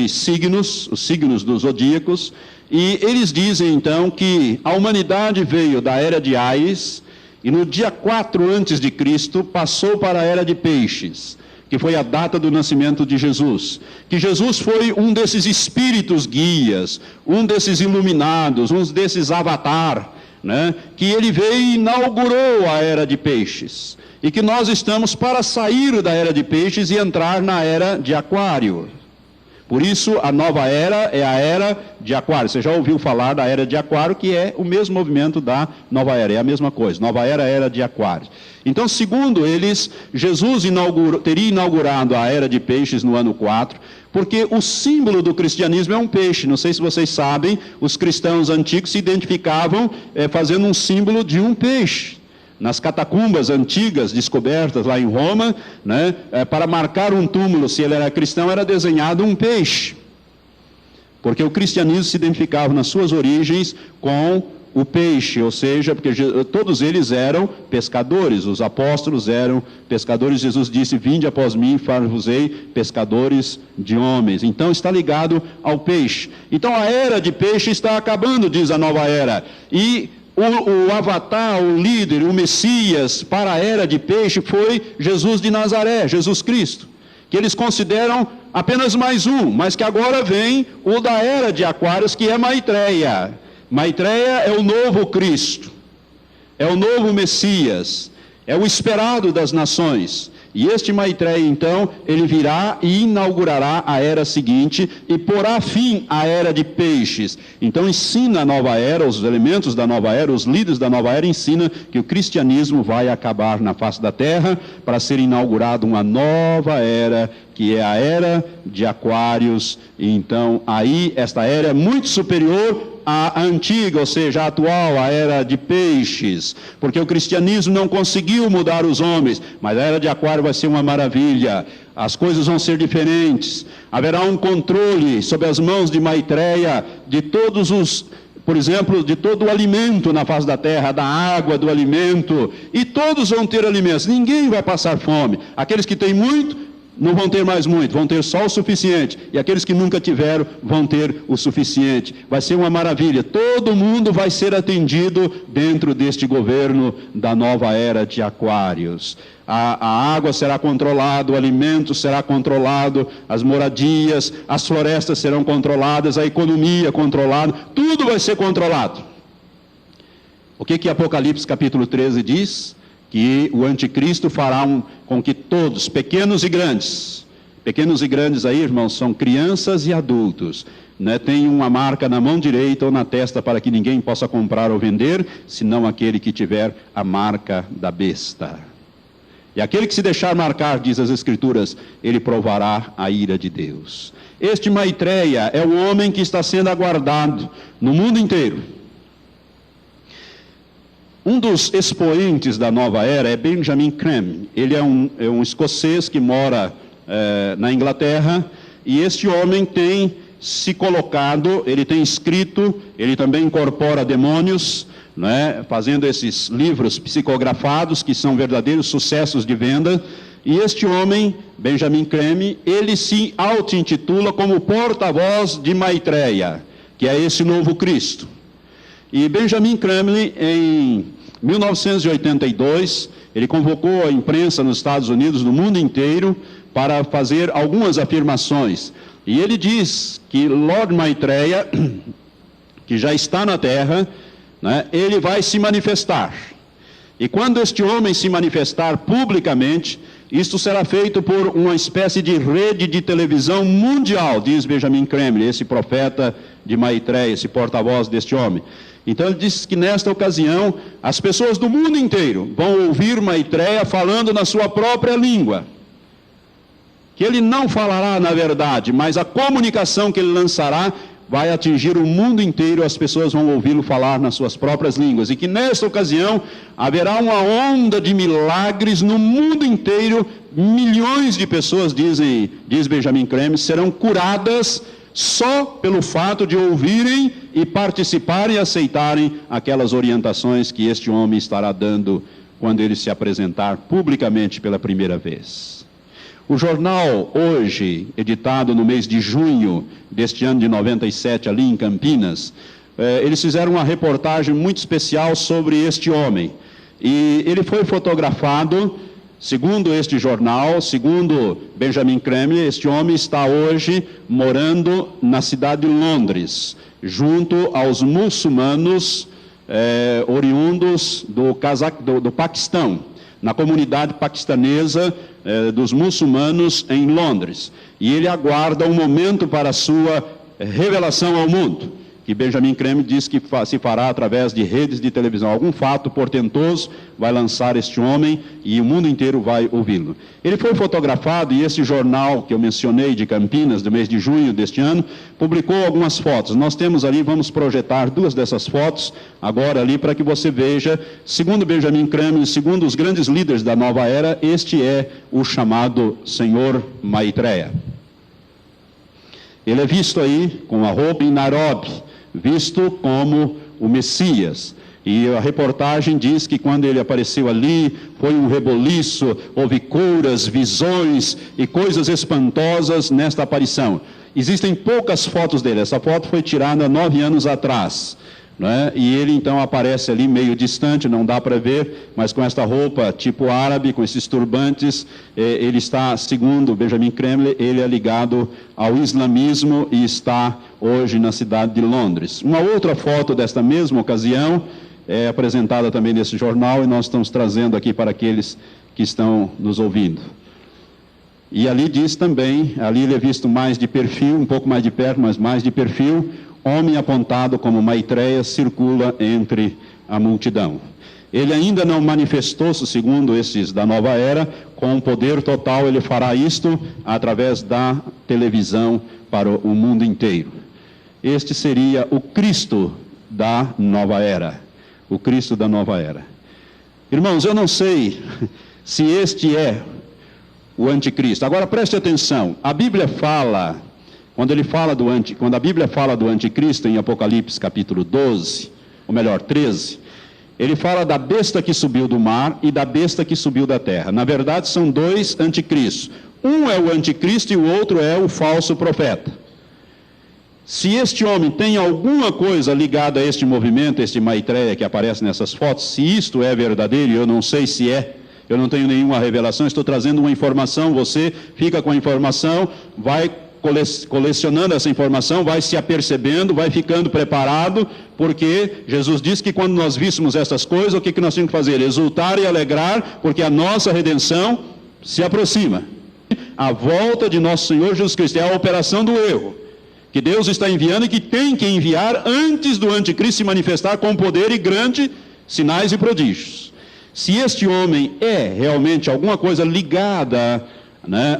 signos, os signos dos zodíacos. E eles dizem, então, que a humanidade veio da era de Áries e no dia 4 antes de Cristo passou para a era de Peixes, que foi a data do nascimento de Jesus. Que Jesus foi um desses espíritos guias, um desses iluminados, um desses avatar, né? Que ele veio e inaugurou a era de Peixes. E que nós estamos para sair da era de Peixes e entrar na era de Aquário. Por isso, a nova era é a era de Aquário. Você já ouviu falar da era de Aquário, que é o mesmo movimento da nova era, é a mesma coisa. Nova era é a era de Aquário. Então, segundo eles, Jesus teria inaugurado a era de peixes no ano 4, porque o símbolo do cristianismo é um peixe. Não sei se vocês sabem, os cristãos antigos se identificavam fazendo um símbolo de um peixe. Nas catacumbas antigas descobertas lá em Roma, né, para marcar um túmulo, se ele era cristão, era desenhado um peixe. Porque o cristianismo se identificava nas suas origens com o peixe, ou seja, porque todos eles eram pescadores, os apóstolos eram pescadores. Jesus disse: vinde após mim, far-vos-ei pescadores de homens. Então está ligado ao peixe. Então a era de peixe está acabando, diz a nova era. E o avatar, o líder, o Messias para a era de peixe foi Jesus de Nazaré, Jesus Cristo, que eles consideram apenas mais um, mas que agora vem o da era de Aquários, que é Maitreya. Maitreya é o novo Cristo, é o novo Messias, é o esperado das nações. E este Maitreya, então, ele virá e inaugurará a era seguinte e porá fim à era de peixes. Então ensina a nova era, os elementos da nova era, os líderes da nova era ensinam que o cristianismo vai acabar na face da terra para ser inaugurada uma nova era, que é a era de Aquários. E então aí esta era é muito superior a antiga, ou seja, a atual, a era de peixes, porque o cristianismo não conseguiu mudar os homens, mas a era de Aquário vai ser uma maravilha, as coisas vão ser diferentes, haverá um controle sob as mãos de Maitreya de todos os, por exemplo, de todo o alimento na face da terra, da água, do alimento, e todos vão ter alimentos, ninguém vai passar fome, aqueles que têm muito, não vão ter mais muito, vão ter só o suficiente. E aqueles que nunca tiveram vão ter o suficiente. Vai ser uma maravilha. Todo mundo vai ser atendido dentro deste governo da nova era de Aquários. A água será controlada, o alimento será controlado, as moradias, as florestas serão controladas, a economia controlada, tudo vai ser controlado. O que Apocalipse capítulo 13 diz? Que o anticristo fará com que todos, pequenos e grandes aí, irmãos, são crianças e adultos, né, tenham uma marca na mão direita ou na testa para que ninguém possa comprar ou vender, senão aquele que tiver a marca da besta. E aquele que se deixar marcar, diz as Escrituras, ele provará a ira de Deus. Este Maitreya é o homem que está sendo aguardado no mundo inteiro. Um dos expoentes da nova era é Benjamin Creme. Ele é um escocês que mora na Inglaterra, e este homem tem se colocado, ele tem escrito, ele também incorpora demônios, né, fazendo esses livros psicografados que são verdadeiros sucessos de venda. E este homem, Benjamin Creme, ele se auto-intitula como porta-voz de Maitreya, que é esse novo Cristo. E Benjamin Creme, em 1982, ele convocou a imprensa nos Estados Unidos, no mundo inteiro, para fazer algumas afirmações. E ele diz que Lord Maitreya, que já está na Terra, né, ele vai se manifestar. E quando este homem se manifestar publicamente, isto será feito por uma espécie de rede de televisão mundial, diz Benjamin Creme, esse profeta de Maitreya, esse porta-voz deste homem. Então ele diz que nesta ocasião, as pessoas do mundo inteiro vão ouvir Maitreya falando na sua própria língua. Que ele não falará na verdade, mas a comunicação que ele lançará vai atingir o mundo inteiro, as pessoas vão ouvi-lo falar nas suas próprias línguas. E que nesta ocasião haverá uma onda de milagres no mundo inteiro, milhões de pessoas, diz Benjamin Creme, serão curadas só pelo fato de ouvirem e participarem e aceitarem aquelas orientações que este homem estará dando quando ele se apresentar publicamente pela primeira vez. O jornal Hoje, editado no mês de junho deste ano de 97, ali em Campinas, eles fizeram uma reportagem muito especial sobre este homem. E ele foi fotografado, segundo este jornal, segundo Benjamin Creme, este homem está hoje morando na cidade de Londres, junto aos muçulmanos oriundos do Paquistão. na comunidade paquistanesa dos muçulmanos em Londres. E ele aguarda um momento para a sua revelação ao mundo, que Benjamin Creme diz que se fará através de redes de televisão. Algum fato portentoso vai lançar este homem e o mundo inteiro vai ouvi-lo. Ele foi fotografado e esse jornal que eu mencionei de Campinas, do mês de junho deste ano, publicou algumas fotos. Nós temos ali, vamos projetar 2 dessas fotos agora ali para que você veja. Segundo Benjamin Creme, segundo os grandes líderes da nova era, este é o chamado Senhor Maitreya. Ele é visto aí com a roupa em Nairobi, visto como o Messias. E a reportagem diz que quando ele apareceu ali, foi um reboliço, houve curas, visões e coisas espantosas nesta aparição. Existem poucas fotos dele, essa foto foi tirada 9 anos atrás. Né? E ele então aparece ali meio distante, não dá para ver, mas com esta roupa tipo árabe, com esses turbantes, ele está, segundo Benjamin Creme, ele é ligado ao islamismo e está hoje na cidade de Londres. Uma outra foto desta mesma ocasião é apresentada também nesse jornal e nós estamos trazendo aqui para aqueles que estão nos ouvindo. E ali diz também, ali ele é visto mais de perfil, um pouco mais de perto, mas mais de perfil. Homem apontado como Maitreya circula entre a multidão. Ele ainda não manifestou-se, segundo esses da nova era, com poder total. Ele fará isto através da televisão para o mundo inteiro. Este seria o Cristo da nova era. O Cristo da nova era. Irmãos, eu não sei se este é o anticristo. Agora preste atenção, a Bíblia fala... Quando a Bíblia fala do anticristo, em Apocalipse capítulo 12, ou melhor, 13, ele fala da besta que subiu do mar e da besta que subiu da terra. Na verdade, são 2 anticristos. Um é o anticristo e o outro é o falso profeta. Se este homem tem alguma coisa ligada a este movimento, este Maitreya que aparece nessas fotos, se isto é verdadeiro, eu não sei se é, eu não tenho nenhuma revelação, estou trazendo uma informação, você fica com a informação, vai colecionando essa informação, vai se apercebendo, vai ficando preparado, porque Jesus disse que quando nós víssemos essas coisas, o que nós tínhamos que fazer? Exultar e alegrar, porque a nossa redenção se aproxima. A volta de nosso Senhor Jesus Cristo é a operação do erro, que Deus está enviando e que tem que enviar antes do anticristo se manifestar com poder e grandes sinais e prodígios. Se este homem é realmente alguma coisa ligada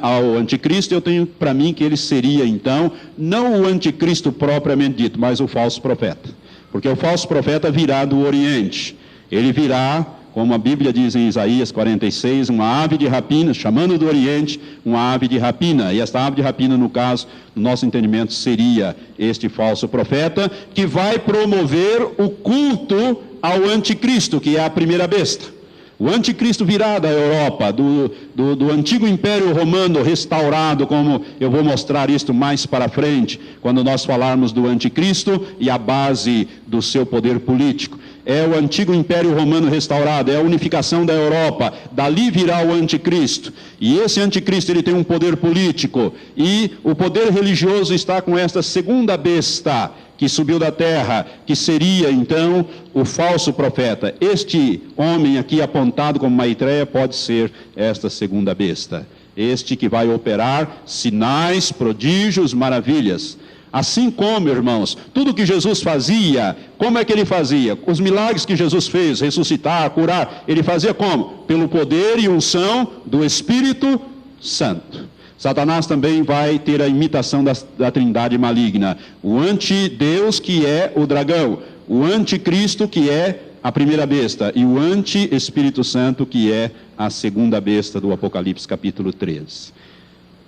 ao anticristo, eu tenho para mim que ele seria então, não o anticristo propriamente dito, mas o falso profeta, porque o falso profeta virá do Oriente, ele virá, como a Bíblia diz em Isaías 46, uma ave de rapina, chamando do Oriente, uma ave de rapina, e esta ave de rapina, no caso, no nosso entendimento, seria este falso profeta, que vai promover o culto ao anticristo, que é a primeira besta. O anticristo virá da Europa, do antigo Império Romano restaurado, como eu vou mostrar isto mais para frente, quando nós falarmos do anticristo e a base do seu poder político. É o antigo Império Romano restaurado, é a unificação da Europa, dali virá o anticristo. E esse anticristo ele tem um poder político, e o poder religioso está com esta segunda besta, que subiu da terra, que seria então o falso profeta. Este homem aqui apontado como Maitreya pode ser esta segunda besta. Este que vai operar sinais, prodígios, maravilhas. Assim como, irmãos, tudo que Jesus fazia, como é que ele fazia? Os milagres que Jesus fez, ressuscitar, curar, ele fazia como? Pelo poder e unção do Espírito Santo. Satanás também vai ter a imitação da trindade maligna. O antideus, que é o dragão. O anticristo, que é a primeira besta. E o anti-Espírito Santo, que é a segunda besta do Apocalipse capítulo 13.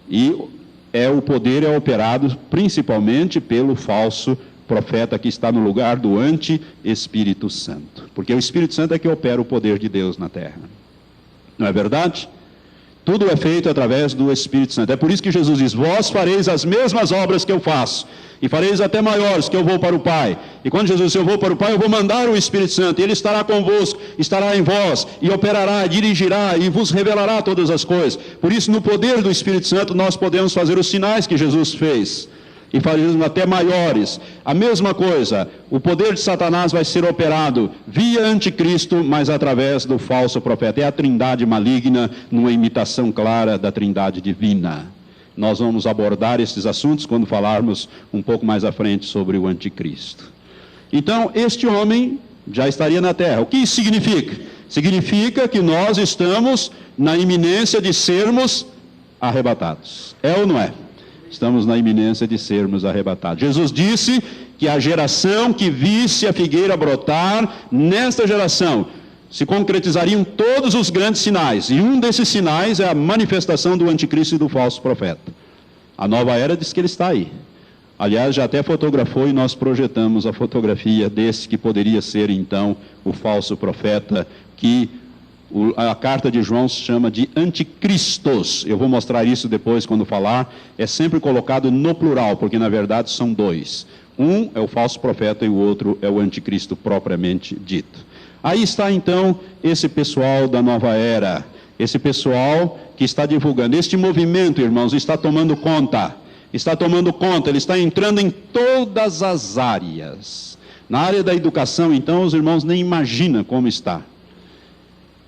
E o poder é operado principalmente pelo falso profeta que está no lugar do anti-Espírito Santo. Porque o Espírito Santo é que opera o poder de Deus na terra. Não é verdade? Tudo é feito através do Espírito Santo. É por isso que Jesus diz: vós fareis as mesmas obras que eu faço, e fareis até maiores, que eu vou para o Pai. E quando Jesus disse: eu vou para o Pai, eu vou mandar o Espírito Santo, e Ele estará convosco, estará em vós, e operará, dirigirá, e vos revelará todas as coisas. Por isso, no poder do Espírito Santo, nós podemos fazer os sinais que Jesus fez. e fariseísmo até maiores. A mesma coisa, o poder de Satanás vai ser operado via anticristo, mas através do falso profeta. É a trindade maligna, numa imitação clara da trindade divina. Nós vamos abordar esses assuntos quando falarmos um pouco mais à frente sobre o anticristo. Então, este homem já estaria na terra. O que isso significa? Significa que nós estamos na iminência de sermos arrebatados. É ou não é? Estamos na iminência de sermos arrebatados. Jesus disse que a geração que visse a figueira brotar, nesta geração, se concretizariam todos os grandes sinais. E um desses sinais é a manifestação do anticristo e do falso profeta. A nova era diz que ele está aí. Aliás, já até fotografou e nós projetamos a fotografia desse que poderia ser, então, o falso profeta, que a carta de João se chama de anticristos. Eu vou mostrar isso depois quando falar. É sempre colocado no plural, porque na verdade são dois. Um é o falso profeta e o outro é o anticristo propriamente dito. Aí está então esse pessoal da nova era, esse pessoal que está divulgando. Este movimento, irmãos, está tomando conta, ele está entrando em todas as áreas. Na área da educação, então, os irmãos nem imaginam como está.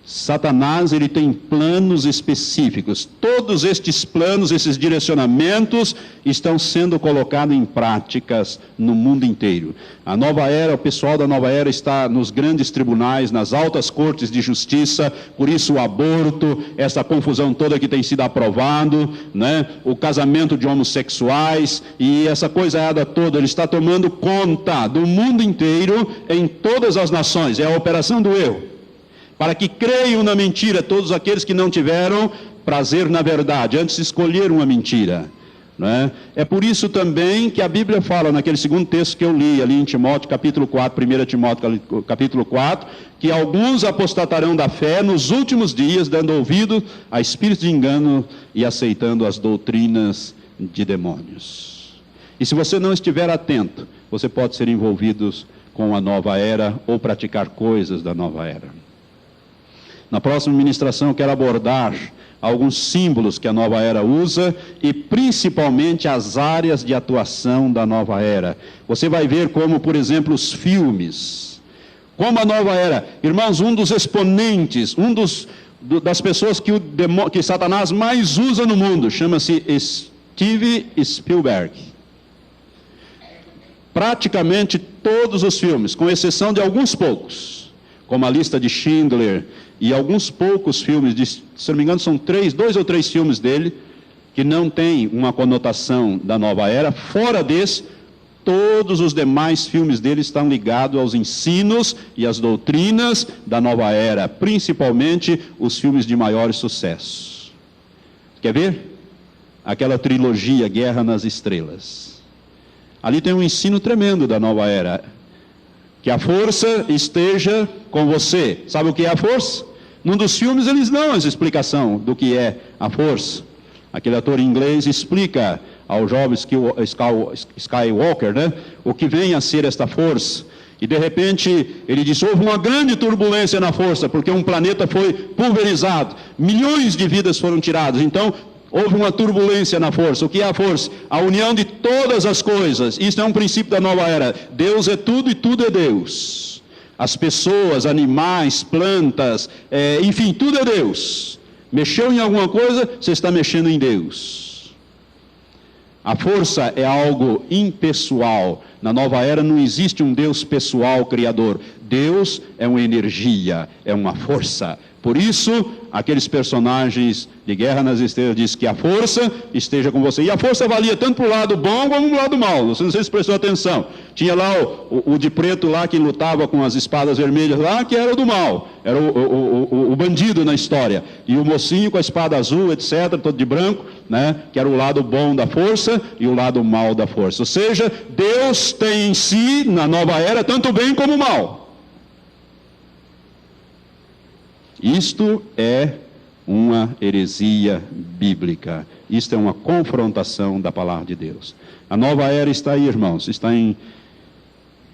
Satanás, ele tem planos específicos. Todos estes planos, esses direcionamentos estão sendo colocados em práticas no mundo inteiro. A nova era, o pessoal da nova era está nos grandes tribunais, nas altas cortes de justiça, por isso o aborto, essa confusão toda que tem sido aprovado, né? O casamento de homossexuais e essa coisada toda, ele está tomando conta do mundo inteiro, em todas as nações. É a operação do erro. Para que creiam na mentira todos aqueles que não tiveram prazer na verdade, antes escolheram a mentira. Não é? É por isso também que a Bíblia fala, naquele segundo texto que eu li, ali em Timóteo, capítulo 4, 1 Timóteo, capítulo 4, que alguns apostatarão da fé nos últimos dias, dando ouvido a espíritos de engano e aceitando as doutrinas de demônios. E se você não estiver atento, você pode ser envolvido com a nova era ou praticar coisas da nova era. Na próxima ministração eu quero abordar alguns símbolos que a nova era usa e principalmente as áreas de atuação da nova era. Você vai ver como, por exemplo, os filmes. Como a nova era. Irmãos, um dos exponentes, das pessoas que Satanás mais usa no mundo, chama-se Steven Spielberg. Praticamente todos os filmes, com exceção de alguns poucos, como a Lista de Schindler, e alguns poucos filmes, se não me engano são 2 ou 3 filmes dele, que não tem uma conotação da nova era. Fora desse, todos os demais filmes dele estão ligados aos ensinos e às doutrinas da nova era, principalmente os filmes de maiores sucessos. Quer ver? Aquela trilogia Guerra nas Estrelas. Ali tem um ensino tremendo da nova era. Que a força esteja com você. Sabe o que é a força? Num dos filmes eles dão essa explicação do que é a força. Aquele ator inglês explica ao jovem Skywalker, né, o que vem a ser esta força. E de repente ele diz, houve uma grande turbulência na força, porque um planeta foi pulverizado, milhões de vidas foram tiradas, então houve uma turbulência na força. O que é a força? A união de todas as coisas. Isso é um princípio da nova era. Deus é tudo e tudo é Deus. As pessoas, animais, plantas, enfim, tudo é Deus. Mexeu em alguma coisa, você está mexendo em Deus. A força é algo impessoal. Na nova era não existe um Deus pessoal, criador. Deus é uma energia, é uma força. Por isso, aqueles personagens de Guerra nas Estrelas dizem que a força esteja com você. E a força valia tanto para o lado bom como para o lado mau. Você não sei se prestou atenção. Tinha lá o de preto lá que lutava com as espadas vermelhas lá, que era o do mal. Era o bandido na história. E o mocinho com a espada azul, etc., todo de branco, né, que era o lado bom da força e o lado mau da força. Ou seja, Deus tem em si, na nova era, tanto o bem como o mal. Isto é uma heresia bíblica. Isto é uma confrontação da palavra de Deus. A nova era está aí, irmãos, está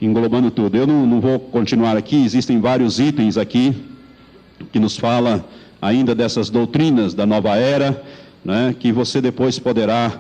englobando tudo. Eu não vou continuar aqui, existem vários itens aqui que nos fala ainda dessas doutrinas da nova era, né, que você depois poderá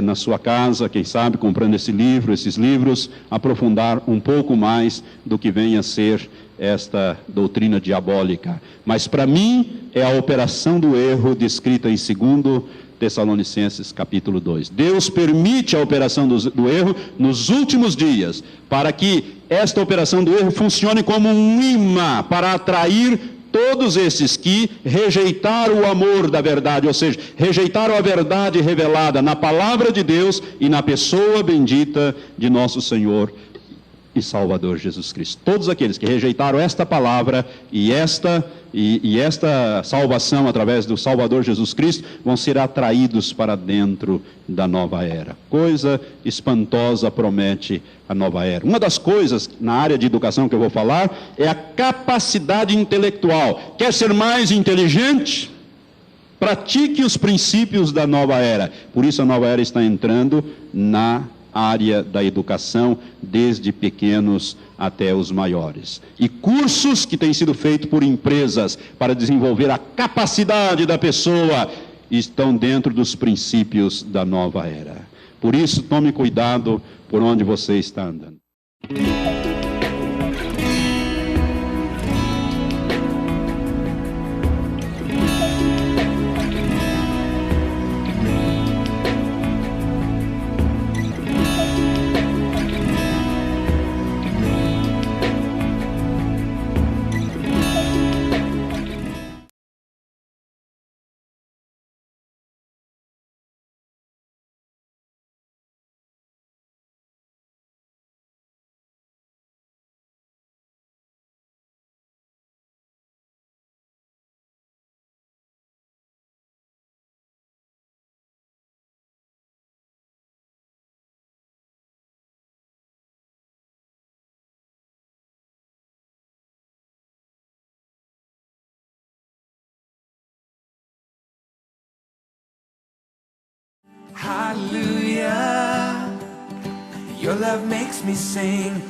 na sua casa, quem sabe, comprando esses livros, aprofundar um pouco mais do que vem a ser esta doutrina diabólica. Mas para mim é a operação do erro descrita em 2 Tessalonicenses capítulo 2. Deus permite a operação do erro nos últimos dias, para que esta operação do erro funcione como um imã para atrair todos esses que rejeitaram o amor da verdade, ou seja, rejeitaram a verdade revelada na palavra de Deus e na pessoa bendita de nosso Senhor e Salvador Jesus Cristo. Todos aqueles que rejeitaram esta palavra e esta salvação através do Salvador Jesus Cristo vão ser atraídos para dentro da nova era. Coisa espantosa promete a nova era. Uma das coisas na área de educação que eu vou falar é a capacidade intelectual. Quer ser mais inteligente? Pratique os princípios da nova era. Por isso a nova era está entrando na área da educação, desde pequenos até os maiores. E cursos que têm sido feitos por empresas para desenvolver a capacidade da pessoa estão dentro dos princípios da nova era. Por isso, tome cuidado por onde você está andando. Hallelujah, your love makes me sing.